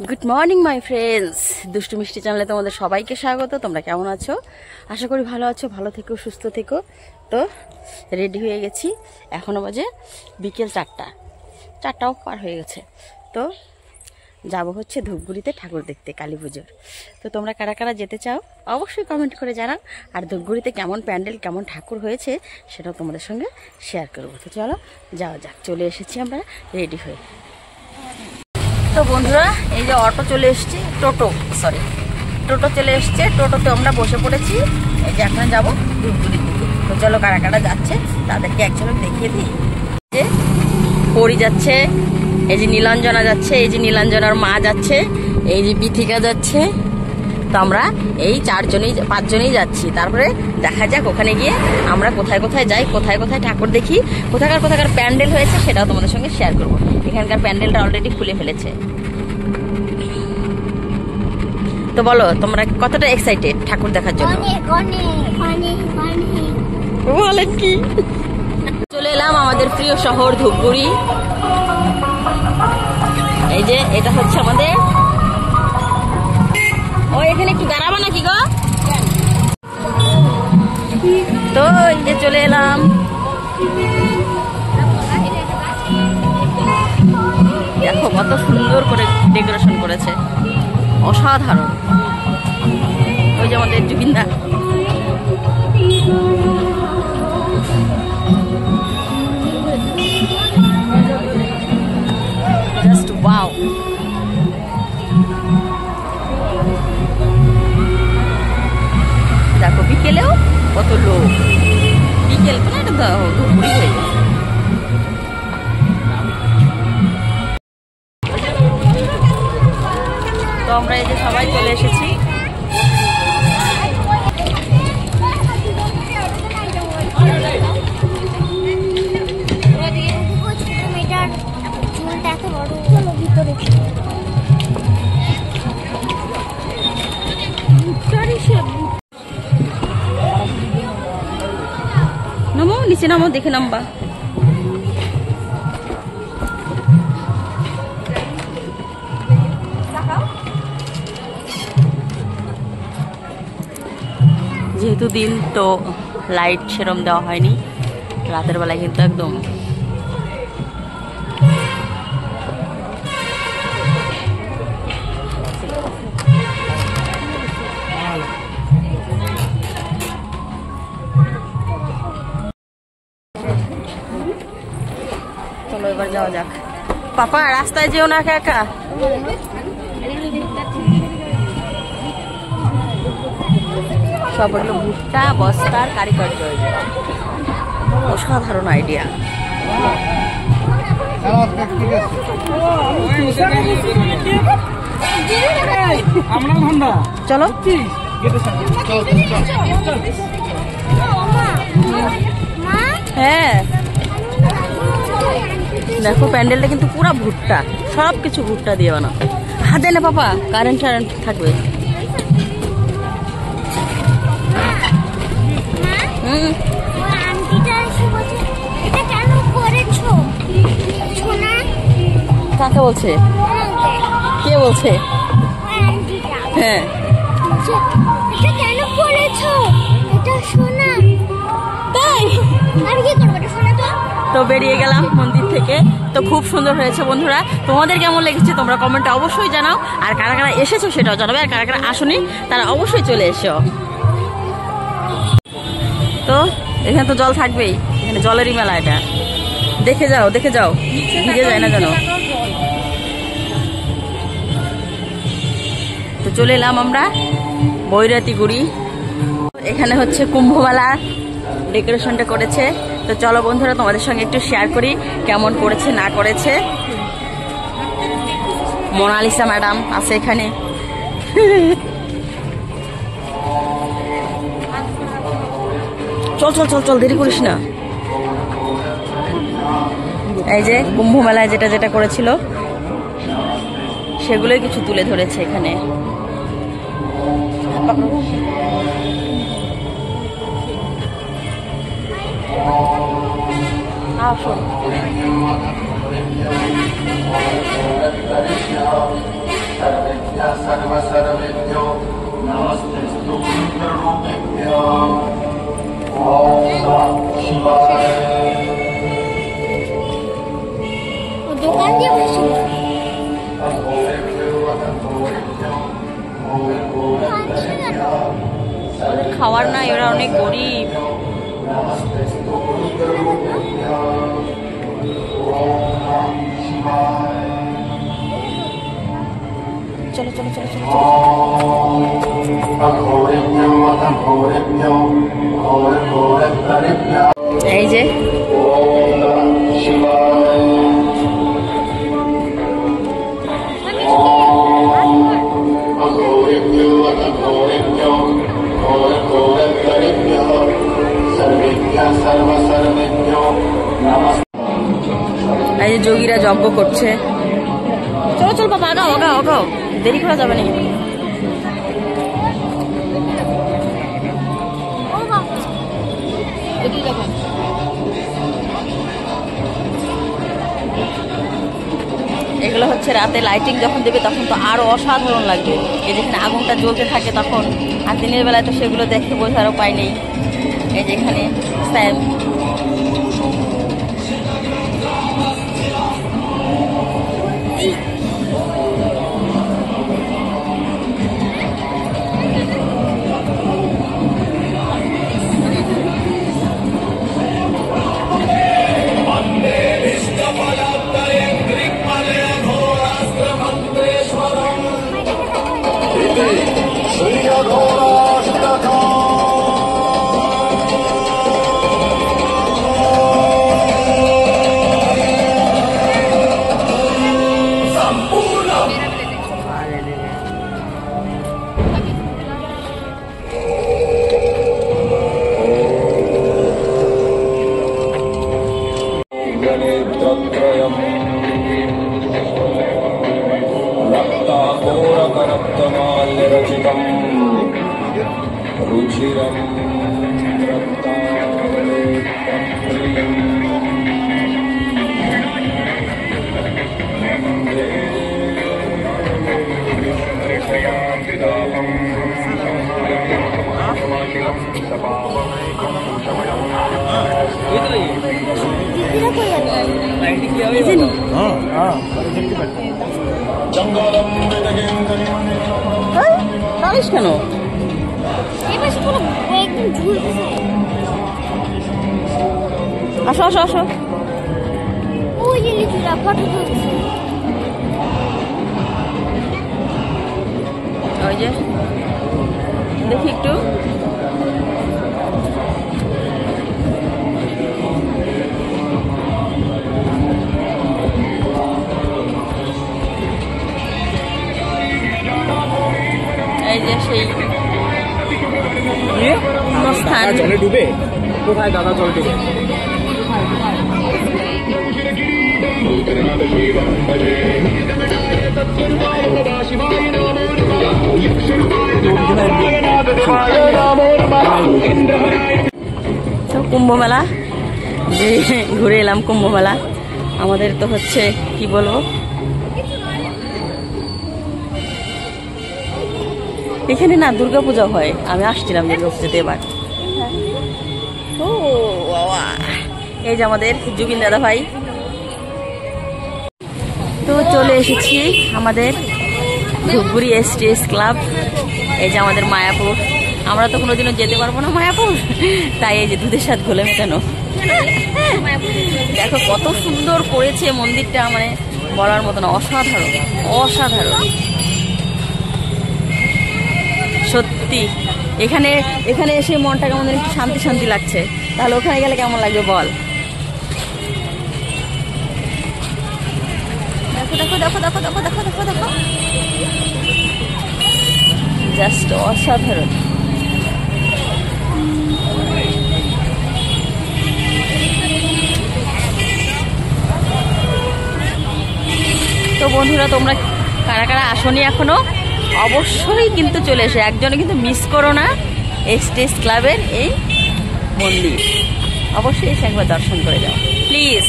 Good morning my friends, দুষ্টু মিষ্টি চ্যানেলে তোমাদের সবাইকে স্বাগত। তোমরা কেমন আছো? আশা করি ভালো আছো, ভালো থেকো, সুস্থ থেকো। তো রেডি হয়ে গেছি, এখনও বাজে বিকেল 4টাও পার হয়ে গেছে। তো যাব হচ্ছে ধূপগুড়িতে ঠাকুর দেখতে, কালী পুজোর। তো তোমরা কারা কারা যেতে চাও অবশ্যই কমেন্ট করে জানাও। আর ধূপগুড়িতে কেমন প্যান্ডেল, কেমন ঠাকুর হয়েছে সেটাও তোমাদের সঙ্গে শেয়ার করবো। তো চলো যাওয়া যাক, চলে এসেছি আমরা রেডি হয়ে। তো বন্ধুরা, এই যে অটো চলে এসছে, টোটো চলে এসছে। টোটোতে আমরা বসে পড়েছি, এই যে এখন যাবো ধূপগুড়ির দিকে। তো চলো কারা কারা যাচ্ছে তাদেরকে এক ঝলক দেখিয়ে দিই। যে পরি যাচ্ছে, এই যে নীলাঞ্জনা যাচ্ছে, এই যে নীলাঞ্জনার মা যাচ্ছে, এই যে বিথিকা যাচ্ছে। তো আমরা এই 5জনই যাচ্ছি। তারপরে দেখা যাক ওখানে গিয়ে আমরা কোথায় কোথায় যাই, কোথায় কোথায় ঠাকুর দেখি, কোথাকার প্যান্ডেল হয়েছে সেটাও তোমাদের সঙ্গে শেয়ার করবো। এখানকার প্যান্ডেলটা অলরেডি খুলে ফেলেছে। তো বলো তোমরা কতটা এক্সাইটেড ঠাকুর দেখার জন্য? বলেন কি? চলে এলাম আমাদের প্রিয় শহর ধূপগুড়ি। এই যে এটা হচ্ছে আমাদের, ও এখানে একটু দাঁড়াবো নাকি গো? তো এই যে চলে এলাম। দেখো কত সুন্দর করে ডেকোরেশন করেছে, অসাধারণ। ওই যে আমাদের জুবিনদা। Just wow. দেখো বিকেলেও কত লোক, বিকেল করে এটা ধূপগুড়ি হয়ে গেছে। তো আমরা এই যে সবাই চলে এসেছি। নামো নিচে, নামো, দেখে নামবা। যেহেতু দিন তো লাইট সেরম দেওয়া হয়নি, রাতের বেলায় কিন্তু একদম চলো এবার যাওয়া যাক। পাপা রাস্তায় যেও না একা একা। সব হলো ভুট্টা বস্তার কারিগরি, অসাধারণ আইডিয়া। চলো হ্যাঁ, দেখো প্যান্ডেলটা কিন্তু পুরো ভুট্টা, সব কিছু ভুট্টা দিয়ে বানানো। হাতে না পাপা, কারেন্ট থাকবে। কাকে বলছে? কে বলছে? হ্যাঁ, তো বেরিয়ে গেলাম মন্দির থেকে। তো খুব সুন্দর হয়েছে বন্ধুরা, তোমাদের কেমন লেগেছে তোমরা কমেন্টে অবশ্যই জানাও। আর কারা কারা এসেছো সেটাও জানাবে, আর কারা কারা আসোনি তারা অবশ্যই চলে এসো। তো এখানে তো জল থাকবেই, এখানে জলেরই মেলা। এটা দেখে যাও ভিজে যায় না যেন। তো চলে এলাম আমরা বৈরাতিগুড়ি। এখানে হচ্ছে কুম্ভ মেলা ডেকোরেশনটা করেছে। তো চলো বন্ধুরা তোমাদের সঙ্গে একটু শেয়ার করি কেমন করেছে না করেছে। মোনালিসা ম্যাডাম আছে এখানে। চল চল চল চল, দেরি করিস না। এই যে কুম্ভ মেলায় যেটা যেটা করেছিল সেগুলোই কিছু তুলে ধরেছে এখানে। আসুন सर्वसर्वेभ्यो नमस्तेस्तु रुद्ररूपेभ्यो ओम नमः शिवाय। দোকান দিয়ে বসে ওদের খাওয়ার নাই, ওরা অনেক গরিব। চলো চলো চলো চলো এই যে এই যে যোগীরা যজ্ঞ করছে। চলো চলো বাবা, আগাও আগাও আগাও, দেরি করা যাবে না। এগুলো হচ্ছে রাতে লাইটিং যখন দেবে তখন তো আরো অসাধারণ লাগবে। এই যেখানে আগুনটা জ্বলতে থাকে তখন, আর দিনের বেলায় তো সেগুলো দেখে বোঝার উপায় নেই। এই যেখানে স্যার रुचिरं কেন আসো আসো আসো। ওই যে লিচুরা ফটো তুলছে। ওই যে দেখি একটু, এই যে সেই স্থান। জলে ডুবে কোথায় দাদা জল ডুবে? কুম্ভ মেলা যে ঘুরে এলাম, কুম্ভ মেলা আমাদের তো হচ্ছে কি বলবো, এখানে না দুর্গাপূজা হয়। আমি আসছিলাম দুর্গাপূজাতে এবার। ও বাবা, এই যে আমাদের জুবিন দাদা ভাই। তো চলে এসেছি আমাদের ধূপগুড়ি এসটিএস ক্লাব। এই যে আমাদের মায়াপুর, আমরা তো কোনোদিনও যেতে পারবো না মায়াপুর, তাই এই যে দুধের সাথে ঘোলে মেটানো। দেখো কত সুন্দর করেছে মন্দিরটা, মানে বলার মতো না, অসাধারণ অসাধারণ সত্যি। এখানে এখানে এসে মনটা কেমন একটু শান্তি শান্তি লাগছে। তাহলে ওখানে গেলে কেমন লাগবে বল? দেখো দেখো দেখো দেখো দেখো দেখো দেখো দেখো, জাস্ট অসাধারণ। তো বন্ধুরা, তোমরা কারা কারা আসনি এখনো, অবশ্যই কিন্তু চলে এসে একজনে কিন্তু মিস করো না এসটিএস ক্লাবের এই মন্দির। অবশ্যই এসে একবার দর্শন করে যাও প্লিজ।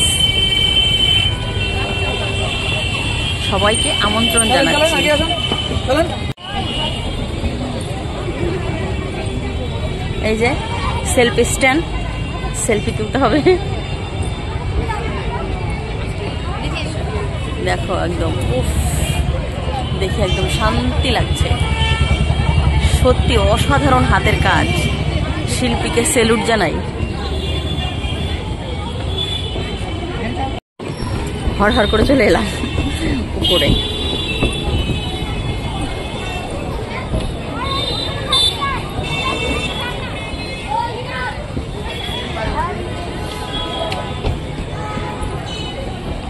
সবাইকে আমন্ত্রণ জানাচ্ছি। এই যে সেলফি স্ট্যান্ড, সেলফি তুলতে হবে। দেখো একদম উফ, দেখে একদম শান্তি লাগছে। সত্যি অসাধারণ হাতের কাজ, শিল্পীকে স্যালুট জানাই। হড় করে চলে এলাম উপরে।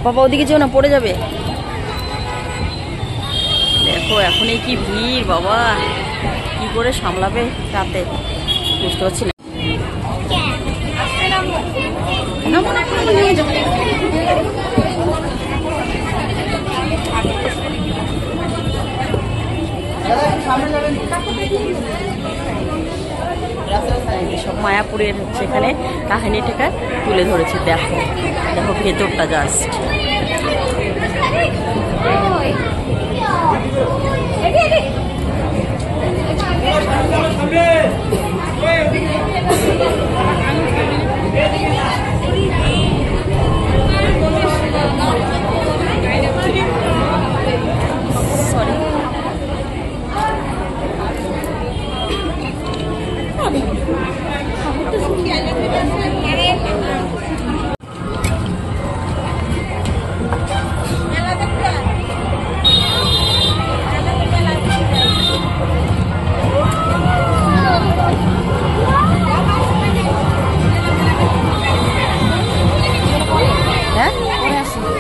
বাবা ওদিকে যেও না, পড়ে যাবে। দেখো এখনই কি ভিড় বাবা, কি করে সামলাবে রাতে বুঝতে পারছি না। সব মায়াপুরের হচ্ছে এখানে কাহিনীটাকে তুলে ধরেছে। দেখো দেখো ভেতরটা জাস্ট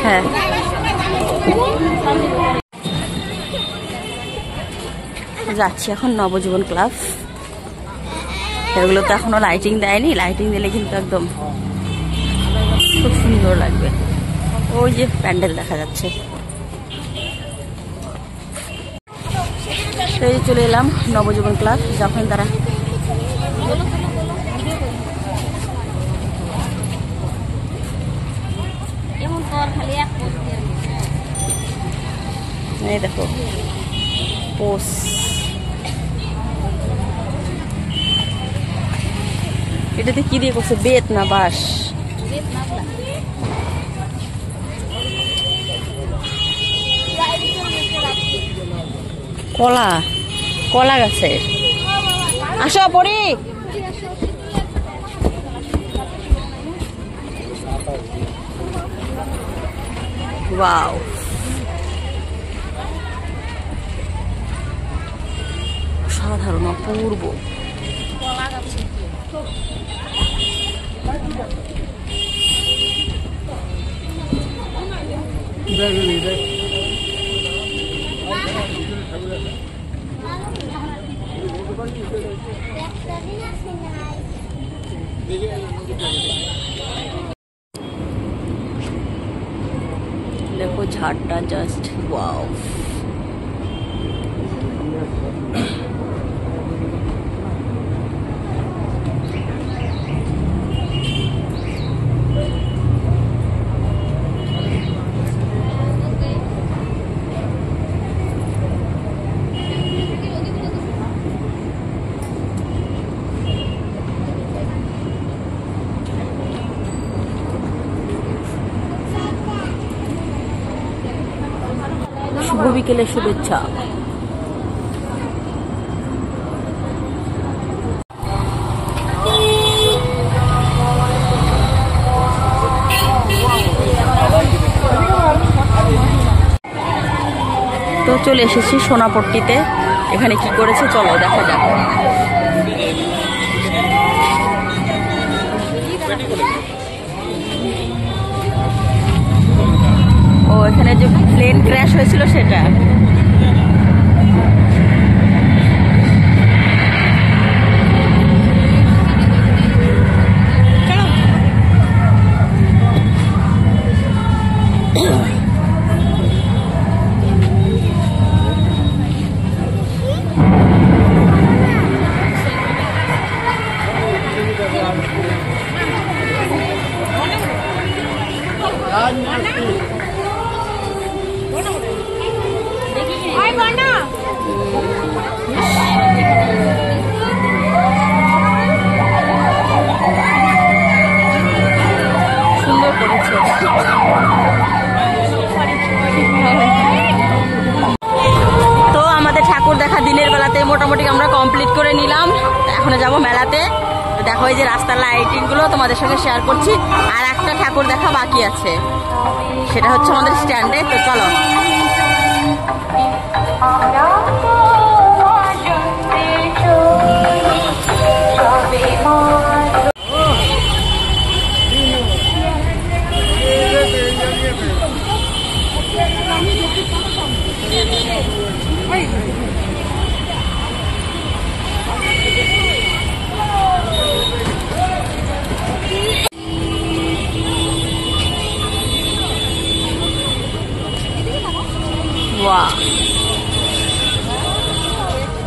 হ্যাঁ। যাচ্ছি এখন নবজীবন ক্লাব। এগুলো তো এখনো লাইটিং দেয়নি, লাইটিং দিলে কিন্তু একদম খুব সুন্দর লাগবে। ওই যে প্যান্ডেল দেখা যাচ্ছে, সেই চলে এলাম নবজীবন ক্লাব। যখন তারা এই দেখো পোস, এটাতে কি দিয়ে করছে? বেত না বাঁশ? কলা, কলা গাছের। আসো পড়ি। ওয়াও, সাধারণ অপূর্ব। দেখো ঝাড়টা জাস্ট ওয়াও। শুভ বিকেলের শুভেচ্ছা। তো চলে এসেছি সোনাপট্টিতে। এখানে কি করেছে চলো দেখা যাক। ও এখানে যে প্লেন ক্র্যাশ হয়েছিল সেটা। আসো। তো আমাদের ঠাকুর দেখা দিনের বেলাতে মোটামুটি আমরা কমপ্লিট করে নিলাম। এখন যাব মেলাতে। দেখো এই যে রাস্তার লাইটিং গুলো তোমাদের সঙ্গে শেয়ার করছি। আর একটা ঠাকুর দেখা বাকি আছে, সেটা হচ্ছে আমাদের স্ট্যান্ডে। তো চলো।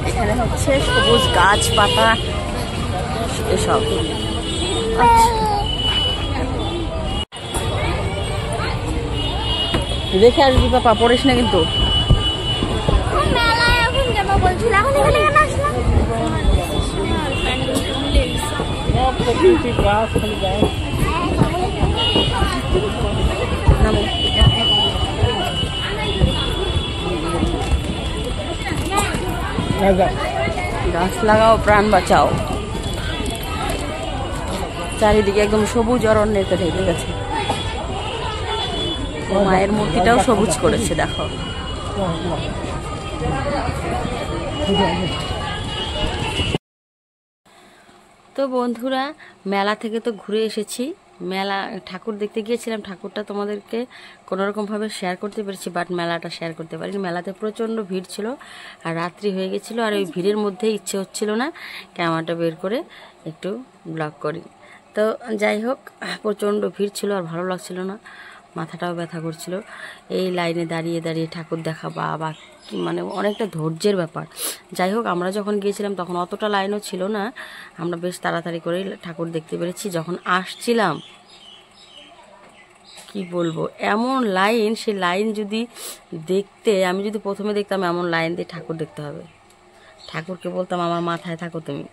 এখানে হচ্ছে সবুজ গাছপাতা এসব। দেখে আসবি পাপা, পড়িস না কিন্তু। মেলায় এখন কেন বলছিল, এখন এখানে কেন আসলাম? গাছ লাগাও, প্রাণ বাঁচাও। চারিদিকে একদম সবুজ অরণ্যেতে ঢেকে গেছে। মায়ের মূর্তিটাও সবুজ করেছে, দেখো। তো বন্ধুরা, মেলা থেকে তো ঘুরে এসেছি। মেলা ঠাকুর দেখতে গিয়েছিলাম, ঠাকুরটা তোমাদেরকে কোনোরকমভাবে শেয়ার করতে পেরেছি, বাট মেলাটা শেয়ার করতে পারিনি। মেলাতে প্রচণ্ড ভিড় ছিল আর রাত্রি হয়ে গেছিলো। আর ওই ভিড়ের মধ্যে ইচ্ছে হচ্ছিল না ক্যামেরাটা বের করে একটু ব্লগ করি। তো যাই হোক, প্রচণ্ড ভিড় ছিল আর ভালো লাগছিল না, মাথাটাও ব্যথা করছিল। এই লাইনে দাঁড়িয়ে দাঁড়িয়ে ঠাকুর দেখা বা মানে অনেকটা ধৈর্যের ব্যাপার। যাই হোক, আমরা যখন গিয়েছিলাম তখন অতটা লাইনও ছিল না, আমরা বেশ তাড়াতাড়ি করেই ঠাকুর দেখতে পেরেছি। যখন আসছিলাম কি বলবো, এমন লাইন, সেই লাইন যদি দেখতে, আমি যদি প্রথমে দেখতাম এমন লাইন দিয়ে ঠাকুর দেখতে হবে, ঠাকুরকে বলতাম আমার মাথায় থাকো, তুমি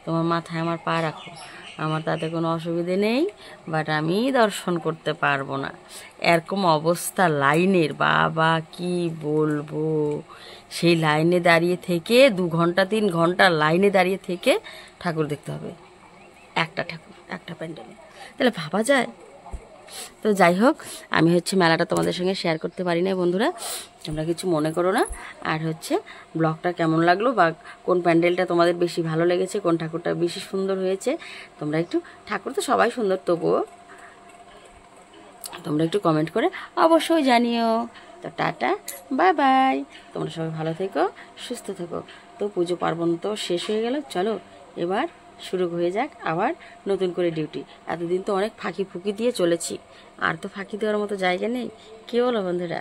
তোমার মাথায় আমার পা রাখো, আমার তাতে কোনো অসুবিধে নেই, বাট আমি দর্শন করতে পারবো না। এরকম অবস্থা লাইনের, বাবা কি বলবো। সেই লাইনে দাঁড়িয়ে থেকে 2 ঘন্টা 3 ঘন্টা লাইনে দাঁড়িয়ে থেকে ঠাকুর দেখতে হবে, একটা ঠাকুর একটা প্যান্ডেলে, তাহলে ভাবা যায়। তো যাই হোক, আমি হচ্ছে মেলাটা তোমাদের সঙ্গে শেয়ার করতে পারি না বন্ধুরা, তোমরা কিছু মনে করো না। আর হচ্ছে ব্লগটা কেমন লাগলো বা কোন প্যান্ডেলটা তোমাদের বেশি ভালো লেগেছে, কোন ঠাকুরটা বেশি সুন্দর হয়েছে, তোমরা একটু, ঠাকুর তো সবাই সুন্দর, তবুও তোমরা একটু কমেন্ট করে অবশ্যই জানিও। তো টাটা, বাই বাই, তোমরা সবাই ভালো থেকো, সুস্থ থেকো। তো পুজো পার্বণ তো শেষ হয়ে গেল, চলো এবার শুরু হয়ে যাক আবার নতুন করে ডিউটি। এতদিন তো অনেক ফাঁকি ফুকি দিয়ে চলেছি, আর তো ফাঁকি দেওয়ার মতো জায়গা নেই, কি বলো বন্ধুরা?